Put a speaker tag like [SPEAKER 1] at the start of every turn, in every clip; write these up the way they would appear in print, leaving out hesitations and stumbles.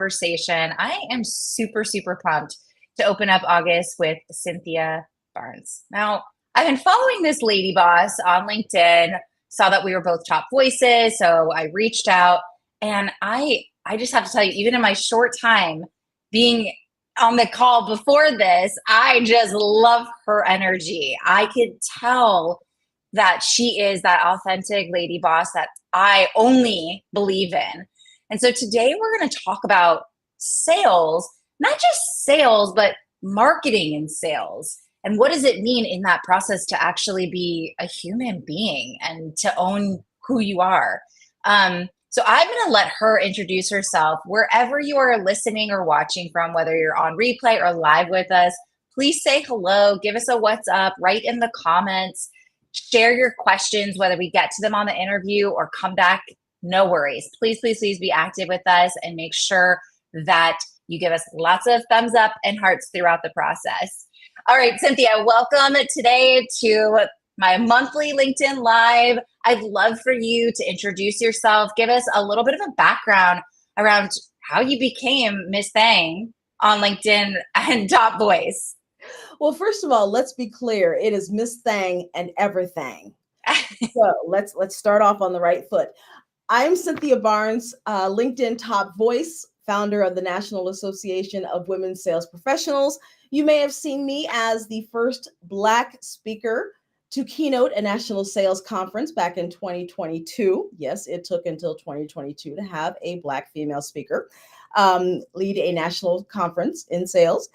[SPEAKER 1] conversation. I am super, super pumped to open up August with Cynthia Barnes. Now, I've been following this lady boss on LinkedIn, saw that we were both top voices, so I reached out and I just have to tell you, even in my short time being on the call before this, I just love her energy. I could tell that she is that authentic lady boss that I only believe in. And so today we're going to talk about sales, not just sales, but marketing and sales. And what does it mean in that process to actually be a human being and to own who you are? So I'm going to let her introduce herself wherever you are listening or watching from, whether you're on replay or live with us. Please say hello, give us a what's up, write in the comments, share your questions, whether we get to them on the interview or come back. No worries. Please, please, please be active with us and make sure that you give us lots of thumbs up and hearts throughout the process. All right, Cynthia, welcome today to my monthly LinkedIn Live. I'd love for you to introduce yourself, give us a little bit of a background around how you became Miss Thang on LinkedIn and Top Voice.
[SPEAKER 2] Well, first of all, let's be clear. It is Miss Thang and Everything. So let's start off on the right foot. I'm Cynthia Barnes, LinkedIn Top Voice, founder of the National Association of Women Sales Professionals. You may have seen me as the first Black speaker to keynote a national sales conference back in 2022. Yes, it took until 2022 to have a Black female speaker lead a national conference in sales.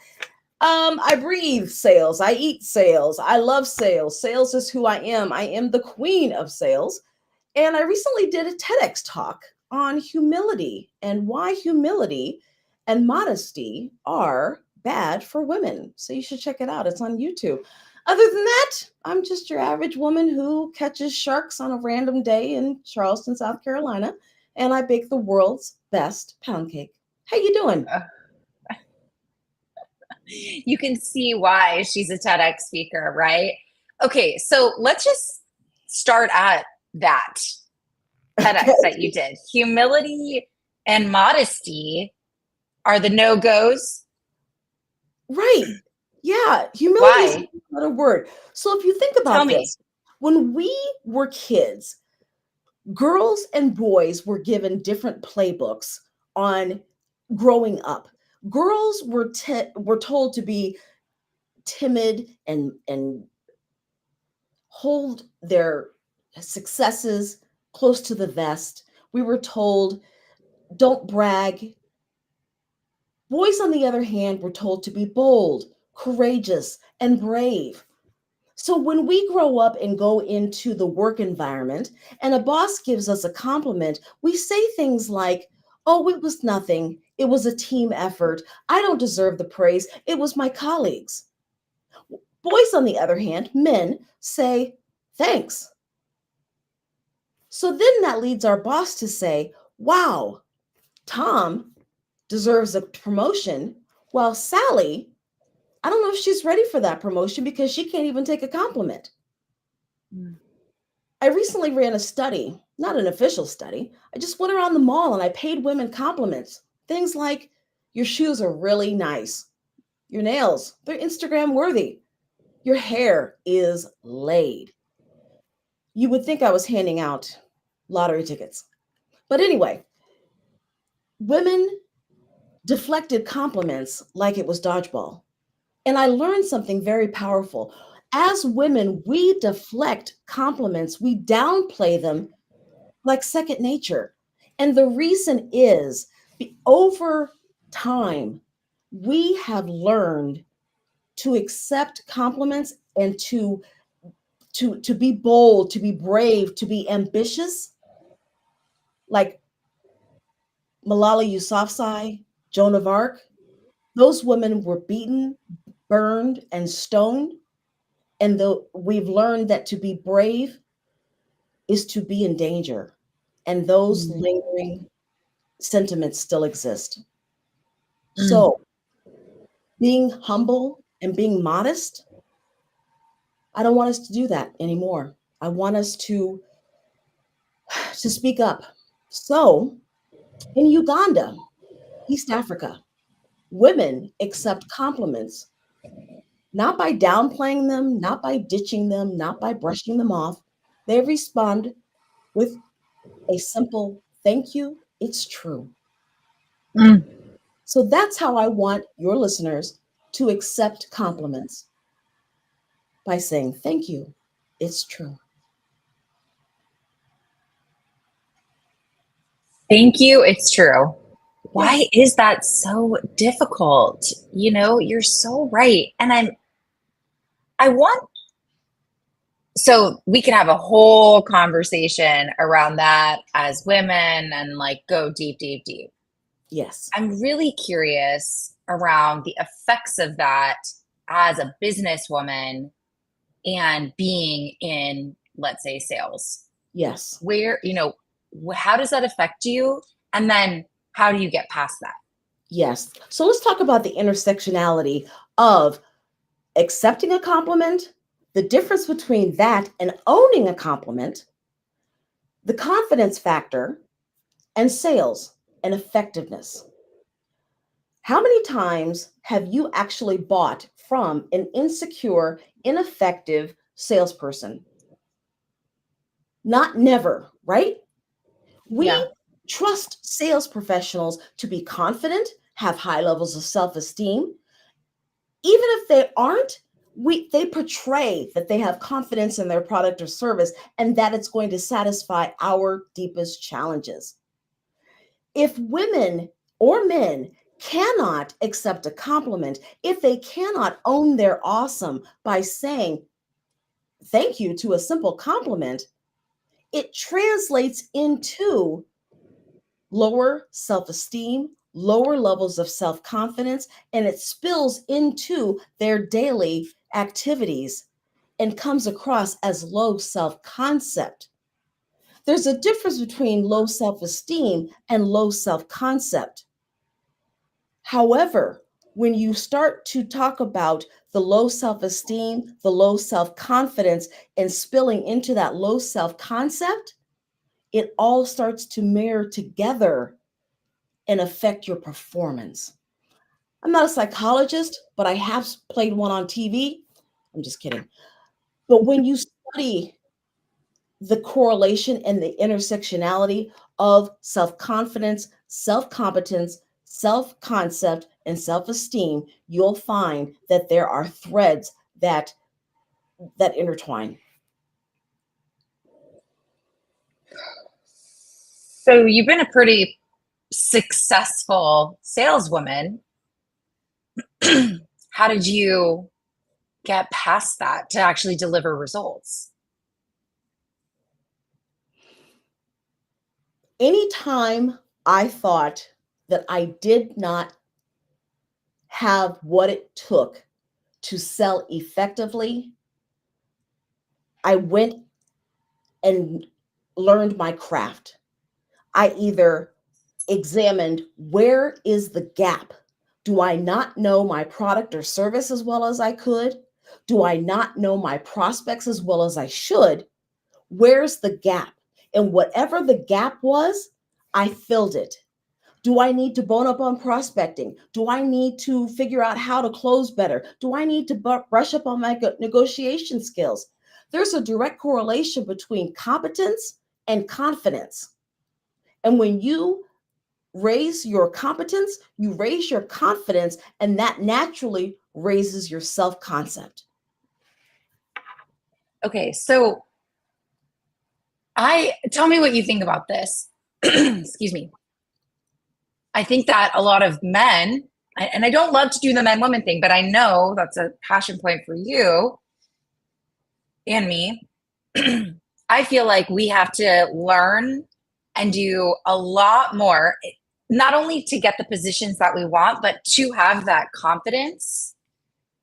[SPEAKER 2] I breathe sales. I eat sales. I love sales. Sales is who I am. I am the queen of sales. And I recently did a TEDx talk on humility and why humility and modesty are bad for women. So you should check it out. It's on YouTube. Other than that, I'm just your average woman who catches sharks on a random day in Charleston, South Carolina, and I bake the world's best pound cake. How you doing?
[SPEAKER 1] You can see why she's a TEDx speaker, right? Okay, so let's just start at that TEDx that you did. Humility and modesty are the no-goes.
[SPEAKER 2] Right. Yeah. Humility is not a word. So if you think about this, when we were kids, girls and boys were given different playbooks on growing up. Girls were told to be timid and hold their successes close to the vest. We were told, don't brag. Boys, on the other hand, were told to be bold, courageous, and brave. So when we grow up and go into the work environment and a boss gives us a compliment, we say things like, oh, it was nothing. It was a team effort. I don't deserve the praise. It was my colleagues. Boys, on the other hand, men say, thanks. So then that leads our boss to say, wow, Tom deserves a promotion, while Sally, I don't know if she's ready for that promotion because she can't even take a compliment. I recently ran a study, not an official study. I just went around the mall and I paid women compliments. Things like, your shoes are really nice. Your nails, they're Instagram worthy. Your hair is laid. You would think I was handing out lottery tickets. But anyway, women deflected compliments like it was dodgeball. And I learned something very powerful. As women, we deflect compliments, we downplay them like second nature. And the reason is, over time, we have learned to accept compliments and to be bold, to be brave, to be ambitious. Like Malala Yousafzai, Joan of Arc, those women were beaten, burned, and stoned. And we've learned that to be brave is to be in danger. And those lingering sentiments still exist. So being humble and being modest, I don't want us to do that anymore. I want us to speak up. So in Uganda, East Africa, women accept compliments not by downplaying them, not by ditching them, not by brushing them off. They respond with a simple thank you, it's true.
[SPEAKER 1] Mm.
[SPEAKER 2] So that's how I want your listeners to accept compliments by saying thank you, it's true.
[SPEAKER 1] Thank you. It's true. Why
[SPEAKER 2] Yes,
[SPEAKER 1] is that so difficult? You're so right. And I want, so we can have a whole conversation around that as women and like go deep, deep, deep.
[SPEAKER 2] yes,
[SPEAKER 1] I'm really curious around the effects of that as a businesswoman and being in, let's say, sales.
[SPEAKER 2] yes,
[SPEAKER 1] Where, how does that affect you? And then how do you get past that?
[SPEAKER 2] yes. So let's talk about the intersectionality of accepting a compliment, the difference between that and owning a compliment, the confidence factor, and sales and effectiveness. How many times have you actually bought from an insecure, ineffective salesperson? Not never, right?
[SPEAKER 1] Yeah.
[SPEAKER 2] We trust sales professionals to be confident, have high levels of self esteem. Even if they aren't, they portray that they have confidence in their product or service and that it's going to satisfy our deepest challenges. If women or men cannot accept a compliment, if they cannot own their awesome by saying thank you to a simple compliment, it translates into lower self esteem, lower levels of self confidence, and it spills into their daily activities and comes across as low self concept. There's a difference between low self esteem and low self concept. However, when you start to talk about the low self esteem, the low self confidence, and spilling into that low self concept, it all starts to mirror together and affect your performance. I'm not a psychologist, but I have played one on TV. I'm just kidding. But when you study the correlation and the intersectionality of self confidence, self competence, self concept, and self esteem, you'll find that there are threads that intertwine.
[SPEAKER 1] So you've been a pretty successful saleswoman. How did you get past that to actually deliver results?
[SPEAKER 2] Anytime I thought that I did not have what it took to sell effectively, I went and learned my craft. I either examined where is the gap? Do I not know my product or service as well as I could? Do I not know my prospects as well as I should? Where's the gap? And whatever the gap was, I filled it. Do I need to bone up on prospecting? Do I need to figure out how to close better? Do I need to brush up on my negotiation skills? There's a direct correlation between competence and confidence. And when you raise your competence, you raise your confidence, and that naturally raises your self concept.
[SPEAKER 1] Okay, so I tell me what you think about this. Excuse me. I think that a lot of men, and I don't love to do the men woman thing, but I know that's a passion point for you and me. I feel like we have to learn and do a lot more, not only to get the positions that we want, but to have that confidence.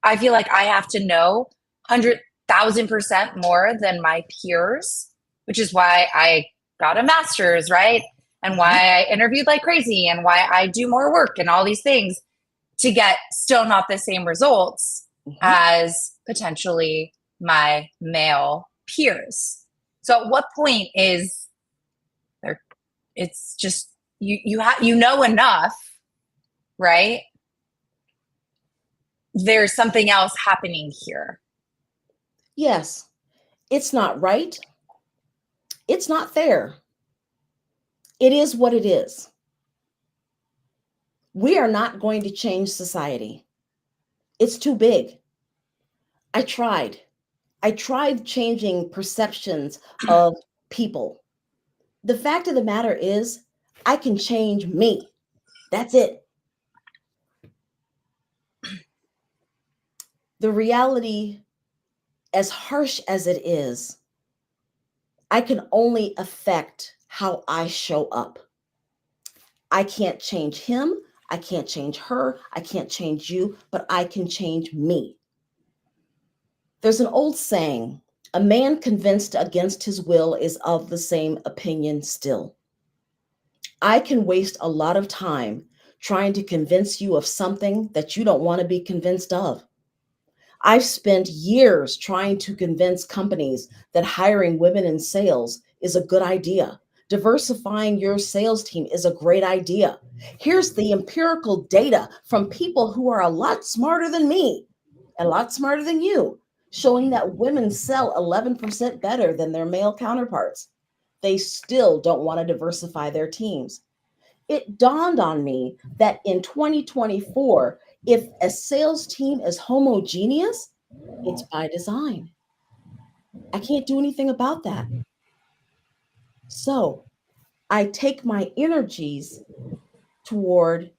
[SPEAKER 1] I feel like I have to know 100,000% more than my peers, which is why I got a master's, right? And
[SPEAKER 2] Mhm.
[SPEAKER 1] why I interviewed like crazy and why I do more work and all these things to get still not the same results
[SPEAKER 2] Mhm.
[SPEAKER 1] as potentially my male peers. So at what point is there, it's just you know enough right? There's something else happening here.
[SPEAKER 2] Yes, it's not right. It's not fair. It is what it is. We are not going to change society. It's too big. I tried. I tried changing perceptions of people. The fact of the matter is, I can change me. That's it. The reality, as harsh as it is, I can only affect how I show up. I can't change him. I can't change her. I can't change you, but I can change me. There's an old saying, a man convinced against his will is of the same opinion still. I can waste a lot of time trying to convince you of something that you don't want to be convinced of. I've spent years trying to convince companies that hiring women in sales is a good idea. Diversifying your sales team is a great idea. Here's the empirical data from people who are a lot smarter than me, a lot smarter than you, showing that women sell 11% better than their male counterparts. They still don't want to diversify their teams. It dawned on me that in 2024, if a sales team is homogeneous, it's by design. I can't do anything about that. So I take my energies toward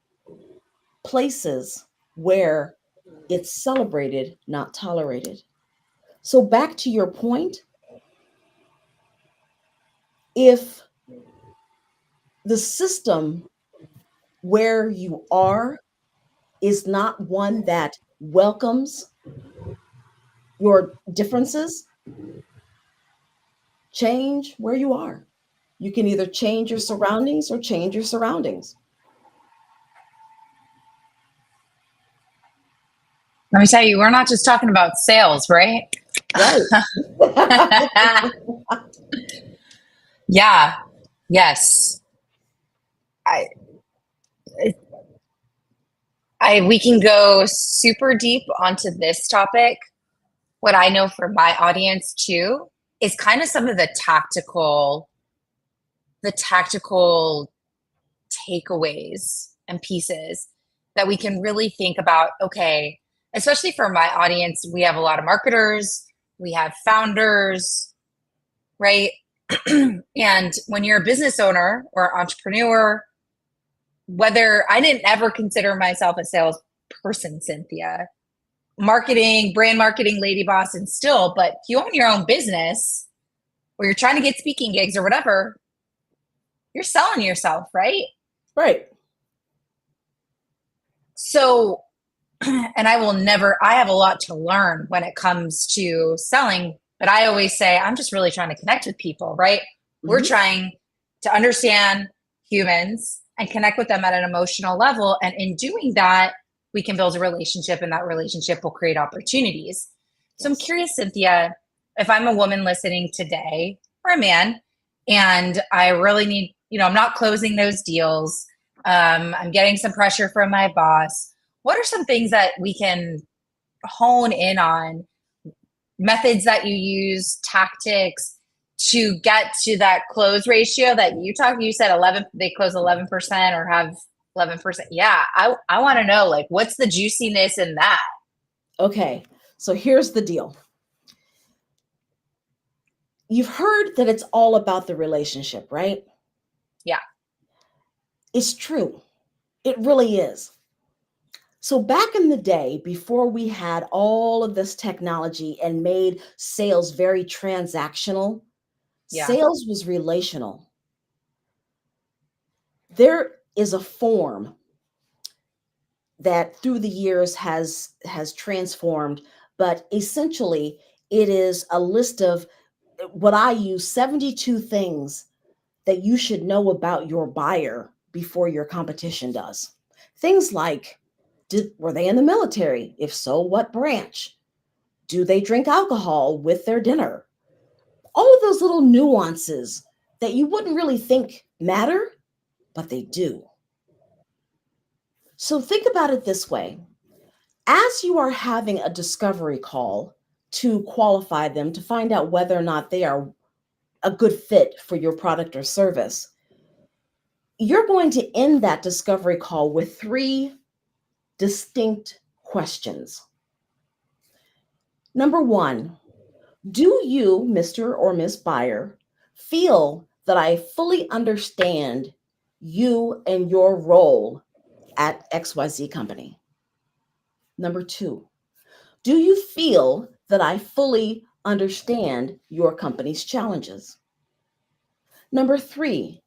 [SPEAKER 2] places where it's celebrated, not tolerated. So, back to your point, if the system where you are is not one that welcomes your differences, change where you are. You can either change your surroundings or change your surroundings.
[SPEAKER 1] Let me tell you, we're not just talking about sales, right?
[SPEAKER 2] Right.
[SPEAKER 1] Yeah. Yes. I, we can go super deep onto this topic. What I know for my audience too is kind of some of the tactical takeaways and pieces that we can really think about. Okay, especially for my audience, we have a lot of marketers, we have founders, right? And when you're a business owner or entrepreneur, whether I didn't ever consider myself a salesperson, Cynthia, marketing, brand marketing, lady boss, and still, but if you own your own business or you're trying to get speaking gigs or whatever, you're selling yourself, right?
[SPEAKER 2] Right.
[SPEAKER 1] So, and I have a lot to learn when it comes to selling, but I always say, I'm just really trying to connect with people, right? We're
[SPEAKER 2] Mhm.
[SPEAKER 1] trying to understand humans and connect with them at an emotional level. And in doing that, we can build a relationship, and that relationship will create opportunities. So I'm
[SPEAKER 2] Yes.
[SPEAKER 1] curious, Cynthia, if I'm a woman listening today or a man, and I really need, I'm not closing those deals. I'm getting some pressure from my boss. What are some things that we can hone in on, methods that you use, tactics to get to that close ratio that you said 11, they close 11% or have 11%. Yeah. I want to know, like, what's the juiciness in that?
[SPEAKER 2] Okay. So here's the deal. You've heard that it's all about the relationship, right?
[SPEAKER 1] Yeah.
[SPEAKER 2] It's true. It really is. So back in the day, before we had all of this technology and made sales very transactional,
[SPEAKER 1] Yeah.
[SPEAKER 2] sales was relational. There is a form that through the years has transformed, but essentially it is a list of what I use 72 things that you should know about your buyer before your competition does. Things like, were they in the military? If so, what branch? Do they drink alcohol with their dinner? All of those little nuances that you wouldn't really think matter, but they do. So think about it this way. As you are having a discovery call to qualify them to find out whether or not they are a good fit for your product or service, you're going to end that discovery call with 3 distinct questions. Number 1, do you, Mr. or Miss Buyer, feel that I fully understand you and your role at XYZ company? Number 2, do you feel that I fully understand your company's challenges? Number 3,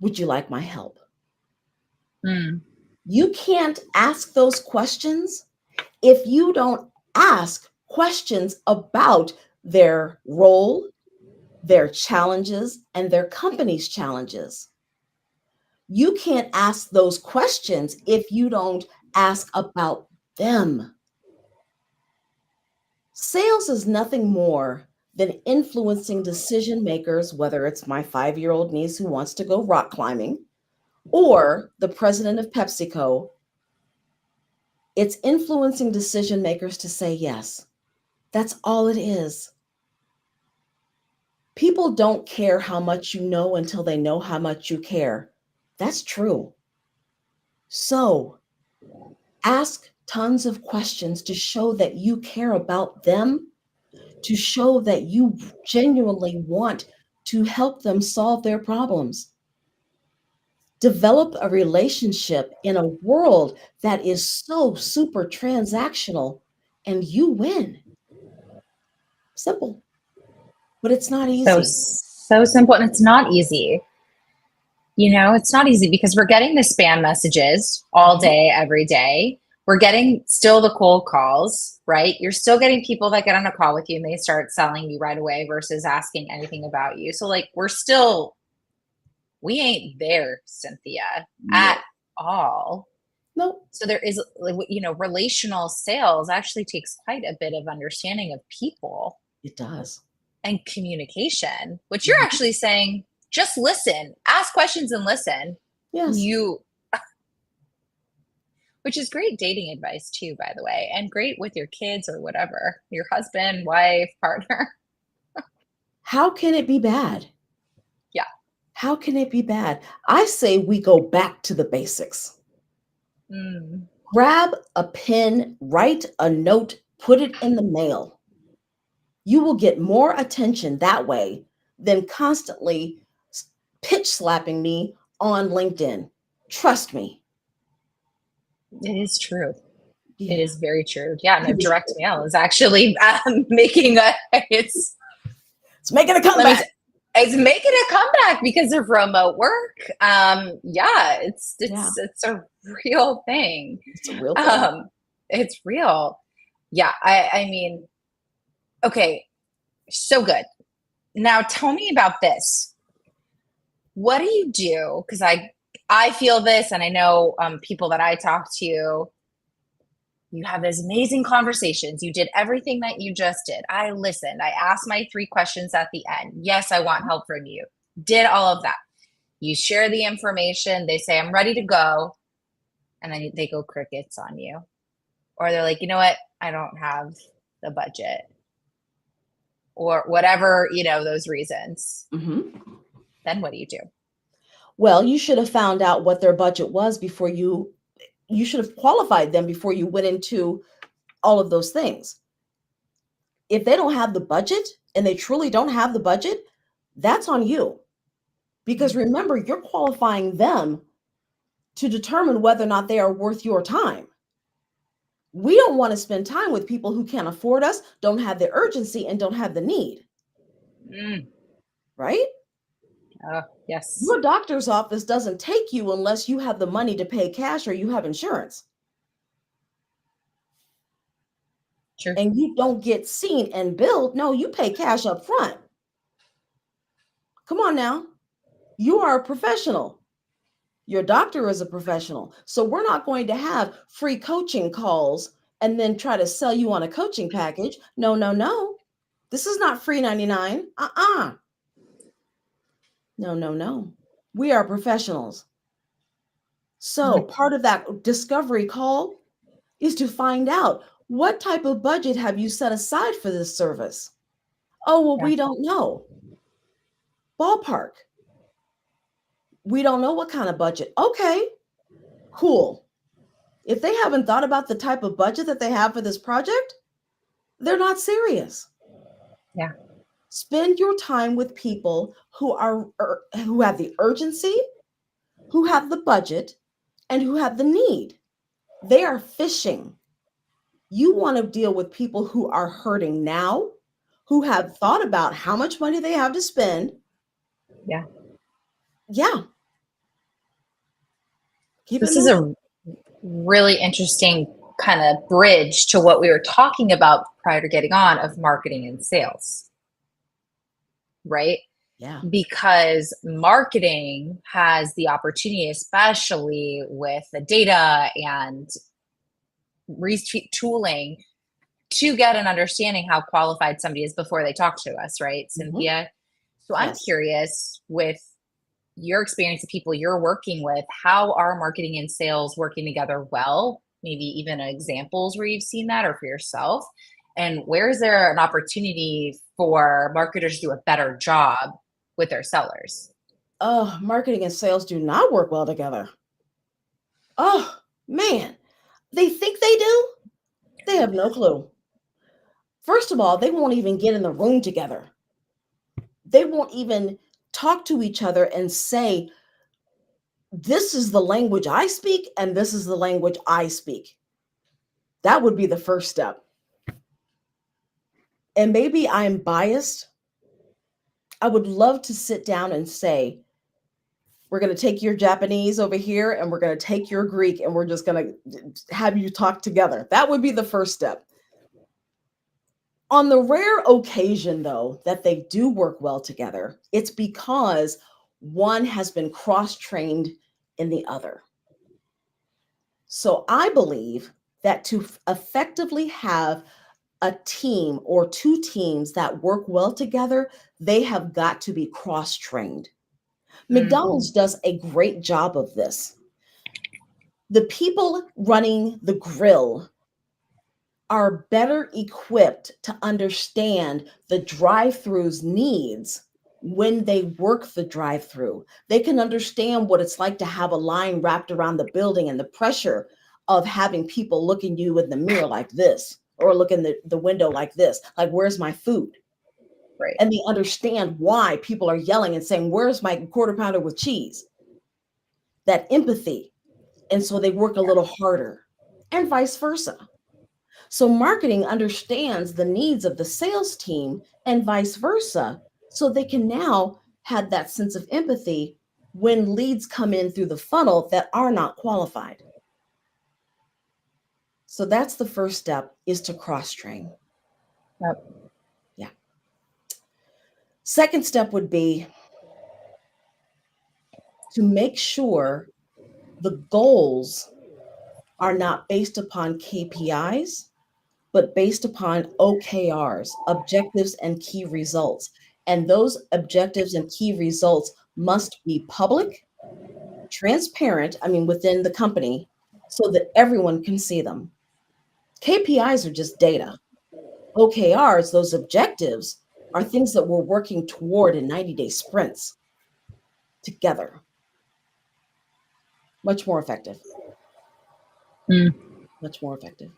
[SPEAKER 2] would you like my help?
[SPEAKER 1] Mm.
[SPEAKER 2] You can't ask those questions if you don't ask questions about their role, their challenges, and their company's challenges. You can't ask those questions if you don't ask about them. Sales is nothing more than influencing decision makers, whether it's my 5-year-old niece who wants to go rock climbing or the president of PepsiCo. It's influencing decision makers to say yes. That's all it is. People don't care how much you know until they know how much you care. That's true. So ask tons of questions to show that you care about them, to show that you genuinely want to help them solve their problems. Develop a relationship in a world that is so super transactional, and you win. Simple, but it's not
[SPEAKER 1] So,
[SPEAKER 2] easy.
[SPEAKER 1] so simple. And it's not easy. It's not easy because we're getting the spam messages all
[SPEAKER 2] Mhm.
[SPEAKER 1] day, every day. We're getting still the cold calls, right? You're still getting people that get on a call with you and they start selling you right away versus asking anything about you. So, like, we ain't there, Cynthia, at
[SPEAKER 2] No,
[SPEAKER 1] all.
[SPEAKER 2] no,
[SPEAKER 1] So there is, relational sales actually takes quite a bit of understanding of people
[SPEAKER 2] it does.
[SPEAKER 1] and communication, which you're
[SPEAKER 2] Mhm.
[SPEAKER 1] actually saying, just listen, ask questions and listen.
[SPEAKER 2] Yes.
[SPEAKER 1] You, which is great dating advice too, by the way, and great with your kids or whatever, your husband, wife, partner.
[SPEAKER 2] How can it be bad?
[SPEAKER 1] Yeah.
[SPEAKER 2] How can it be bad? I say we go back to the basics.
[SPEAKER 1] Mm.
[SPEAKER 2] Grab a pen, write a note, put it in the mail. You will get more attention that way than constantly pitch slapping me on LinkedIn. Trust me.
[SPEAKER 1] It is true. It
[SPEAKER 2] Yeah.
[SPEAKER 1] is very true. Yeah, no, direct mail is actually making it's
[SPEAKER 2] It's making a
[SPEAKER 1] let me
[SPEAKER 2] comeback.
[SPEAKER 1] it's making a comeback because of remote work. Yeah, it's
[SPEAKER 2] Yeah,
[SPEAKER 1] it's it's a real thing.
[SPEAKER 2] it's a real thing.
[SPEAKER 1] Um, it's real. Yeah, I mean, okay, so good. Now tell me about this. What do you do? Because I feel this, and I know people that I talk to. You have these amazing conversations. You did everything that you just did. I listened. I asked my 3 questions at the end. Yes, I want help from you. Did all of that. You share the information. They say, I'm ready to go. And then they go crickets on you. Or they're like, you know what? I don't have the budget. Or whatever, those reasons.
[SPEAKER 2] Mhm.
[SPEAKER 1] Then what do you do?
[SPEAKER 2] Well, you should have found out what their budget was before you should have qualified them before you went into all of those things. If they don't have the budget and they truly don't have the budget, that's on you. Because
[SPEAKER 1] Mm.
[SPEAKER 2] remember, you're qualifying them to determine whether or not they are worth your time. We don't want to spend time with people who can't afford us, don't have the urgency, and don't have the need,
[SPEAKER 1] Mm.
[SPEAKER 2] right?
[SPEAKER 1] Oh, yes.
[SPEAKER 2] Your doctor's office doesn't take you unless you have the money to pay cash or you have insurance.
[SPEAKER 1] True.
[SPEAKER 2] And you don't get seen and billed. No, you pay cash up front. Come on now. You are a professional. Your doctor is a professional. So we're not going to have free coaching calls and then try to sell you on a coaching package. No, no, no. This is not free 99. No, no, no. We are professionals. So part of that discovery call is to find out, what type of budget have you set aside for this service? Oh, well,
[SPEAKER 1] Yeah.
[SPEAKER 2] we don't know. Ballpark. We don't know what kind of budget. Okay, cool. If they haven't thought about the type of budget that they have for this project, they're not serious.
[SPEAKER 1] Yeah.
[SPEAKER 2] Spend your time with people who have the urgency, who have the budget, and who have the need. They are fishing. You want to deal with people who are hurting now, who have thought about how much money they have to spend.
[SPEAKER 1] Yeah.
[SPEAKER 2] Yeah. Keep
[SPEAKER 1] This
[SPEAKER 2] it
[SPEAKER 1] is
[SPEAKER 2] moving.
[SPEAKER 1] a really interesting kind of bridge to what we were talking about prior to getting on of marketing and sales, right?
[SPEAKER 2] Yeah.
[SPEAKER 1] Because marketing has the opportunity, especially with the data and retooling, to get an understanding how qualified somebody is before they talk to us, right, Cynthia? So I'm
[SPEAKER 2] Yes.
[SPEAKER 1] curious, with your experience of people you're working with, how are marketing and sales working together well? Maybe even examples where you've seen that or for yourself. And where is there an opportunity for marketers to do a better job with their sellers?
[SPEAKER 2] Oh, marketing and sales do not work well together. Oh, man. They think they do. They have no clue. First of all, they won't even get in the room together. They won't even talk to each other and say, this is the language I speak and this is the language I speak. That would be the first step. And maybe I'm biased. I would love to sit down and say, we're going to take your Japanese over here and we're going to take your Greek and we're just going to have you talk together. That would be the first step. On the rare occasion, though, that they do work well together, it's because one has been cross-trained in the other. So I believe that to effectively have a team or two teams that work well together, they have got to be cross-trained. McDonald's does a great job of this. The people running the grill are better equipped to understand the drive-through's needs when they work the drive-through. They can understand what it's like to have a line wrapped around the building and the pressure of having people looking you in the mirror like this, or look in the window like this, like, where's my food?
[SPEAKER 1] Right.
[SPEAKER 2] And they understand why people are yelling and saying, where's my quarter pounder with cheese? That empathy. And so they work a little harder, and vice versa. So marketing understands the needs of the sales team and vice versa. So they can now have that sense of empathy when leads come in through the funnel that are not qualified. So that's the first step, is to cross-train.
[SPEAKER 1] Yep.
[SPEAKER 2] Yeah. Second step would be to make sure the goals are not based upon KPIs, but based upon OKRs, objectives and key results. And those objectives and key results must be public, transparent, within the company, so that everyone can see them. KPIs are just data. OKRs, those objectives, are things that we're working toward in 90-day sprints together. Much more effective. Much more effective.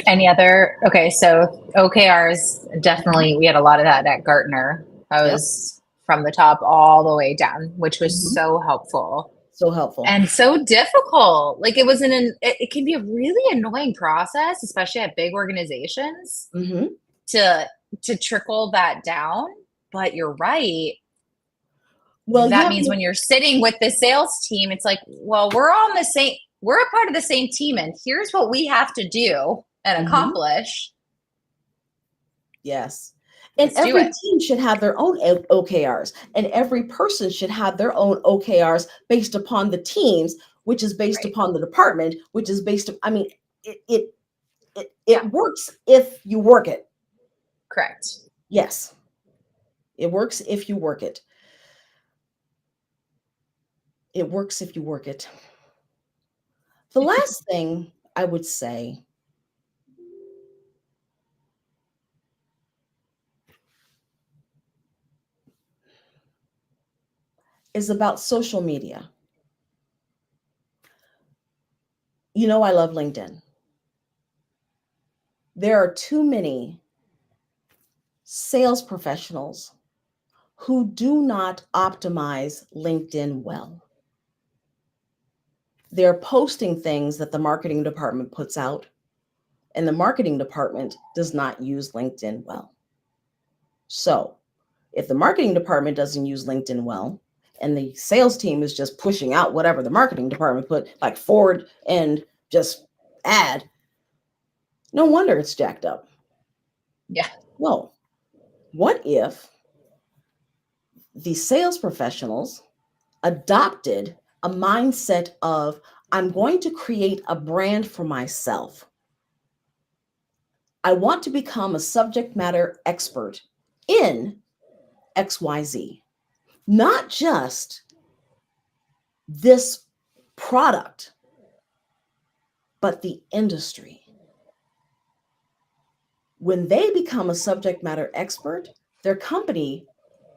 [SPEAKER 1] Any other? Okay, so OKRs, definitely, we had a lot of that at Gartner. I was from the top all the way down, which was so helpful.
[SPEAKER 2] So helpful.
[SPEAKER 1] And so difficult. Like, it can be a really annoying process, especially at big organizations, to trickle that down. But you're right.
[SPEAKER 2] Well,
[SPEAKER 1] That means when you're sitting with the sales team, it's like, well, we're a part of the same team, and here's what we have to do and accomplish.
[SPEAKER 2] Yes. And every team should have their own OKRs, and every person should have their own OKRs based upon the teams, which is based upon the department, which is based it works if you work it.
[SPEAKER 1] Correct.
[SPEAKER 2] Yes. It works if you work it. It works if you work it. The last thing I would say is about social media. You know, I love LinkedIn. There are too many sales professionals who do not optimize LinkedIn well. They're posting things that the marketing department puts out, and the marketing department does not use LinkedIn well. So, if the marketing department doesn't use LinkedIn well, and the sales team is just pushing out whatever the marketing department put, like forward and just add, no wonder it's jacked up.
[SPEAKER 1] Yeah.
[SPEAKER 2] Well, what if the sales professionals adopted a mindset of, I'm going to create a brand for myself. I want to become a subject matter expert in XYZ, not just this product, but the industry. When they become a subject matter expert, their company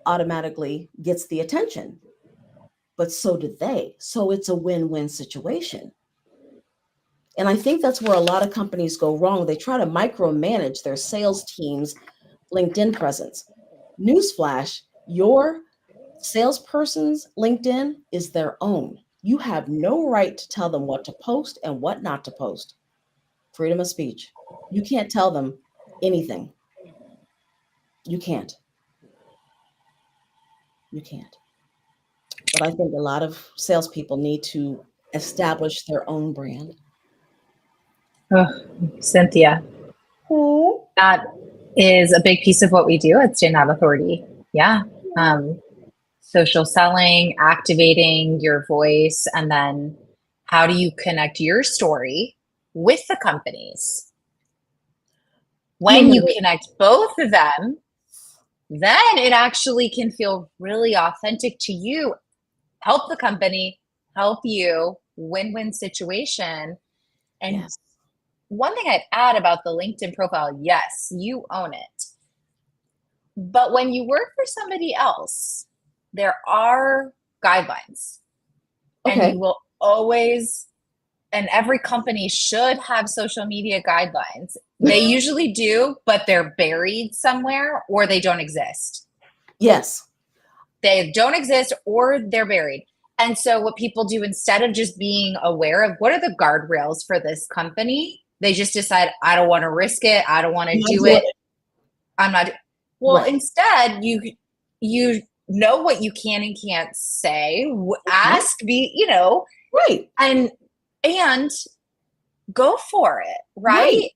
[SPEAKER 2] automatically gets the attention, but so did they. So it's a win-win situation. And I think that's where a lot of companies go wrong. They try to micromanage their sales team's LinkedIn presence. Newsflash, your salesperson's LinkedIn is their own. You have no right to tell them what to post and what not to post. Freedom of speech. You can't tell them anything. You can't. You can't. But I think a lot of salespeople need to establish their own brand.
[SPEAKER 1] Oh, Cynthia, that is a big piece of what we do at Stand Out Authority. Yeah. Social selling, activating your voice, and then how do you connect your story with the companies? When you connect both of them, then it actually can feel really authentic to you, help the company, help you, win-win situation. And
[SPEAKER 2] Yes.
[SPEAKER 1] one thing I'd add about the LinkedIn profile, yes, you own it. But when you work for somebody else, there are guidelines. And
[SPEAKER 2] Okay.
[SPEAKER 1] you will always, and every company should have social media guidelines. They usually do, but they're buried somewhere or they don't exist.
[SPEAKER 2] Yes.
[SPEAKER 1] They don't exist or they're buried. And so what people do, instead of just being aware of what are the guardrails for this company, they just decide, I don't want to risk it. I don't want to do it. I'm not. Well,
[SPEAKER 2] Right.
[SPEAKER 1] instead, you know what you can and can't say. Ask,
[SPEAKER 2] Right.
[SPEAKER 1] and go for it, right?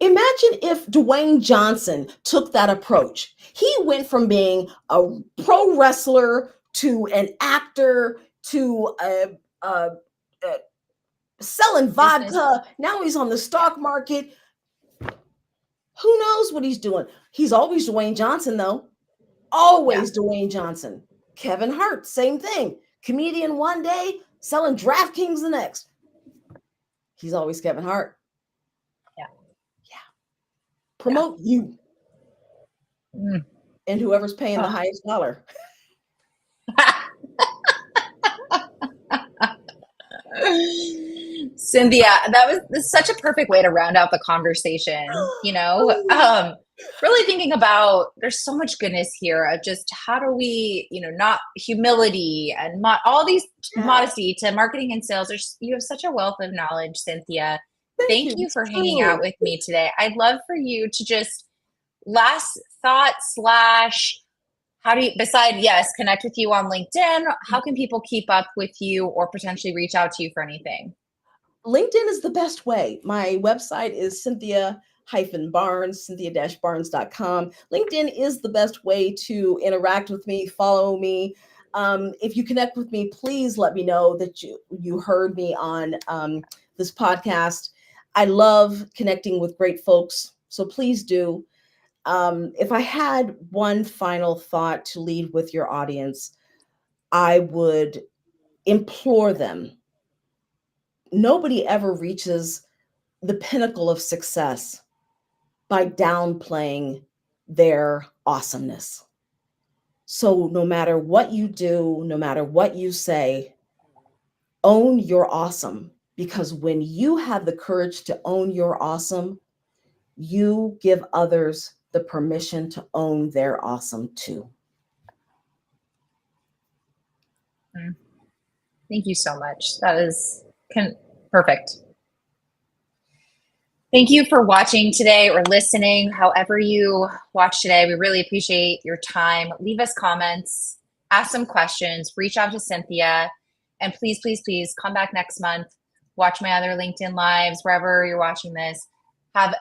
[SPEAKER 2] Imagine if Dwayne Johnson took that approach. He went from being a pro wrestler to an actor to selling vodka. Now he's on the stock market. Who knows what he's doing? He's always Dwayne Johnson, though. Always Dwayne Johnson. Kevin Hart, same thing. Comedian one day, selling DraftKings the next. He's always Kevin Hart.
[SPEAKER 1] Yeah.
[SPEAKER 2] Promote you. And whoever's paying the highest dollar.
[SPEAKER 1] Cynthia, that was such a perfect way to round out the conversation. Really thinking about, there's so much goodness here of just how do we, not humility and all these modesty to marketing and sales. You have such a wealth of knowledge, Cynthia. Thank you for hanging out with me today. I'd love for you to just last thought / how do you, yes, connect with you on LinkedIn? How can people keep up with you or potentially reach out to you for anything?
[SPEAKER 2] LinkedIn is the best way. My website is Cynthia-Barnes, Cynthia-Barnes.com. LinkedIn is the best way to interact with me, follow me. If you connect with me, please let me know that you heard me on this podcast. I love connecting with great folks, so please do. If I had one final thought to leave with your audience, I would implore them. Nobody ever reaches the pinnacle of success by downplaying their awesomeness. So no matter what you do, no matter what you say, own your awesome. Because when you have the courage to own your awesome, you give others the permission to own their awesome too.
[SPEAKER 1] Thank you so much. That is perfect. Thank you for watching today or listening, however you watch today. We really appreciate your time. Leave us comments, ask some questions, reach out to Cynthia, and please, please, please come back next month. Watch my other LinkedIn lives, wherever you're watching this. Have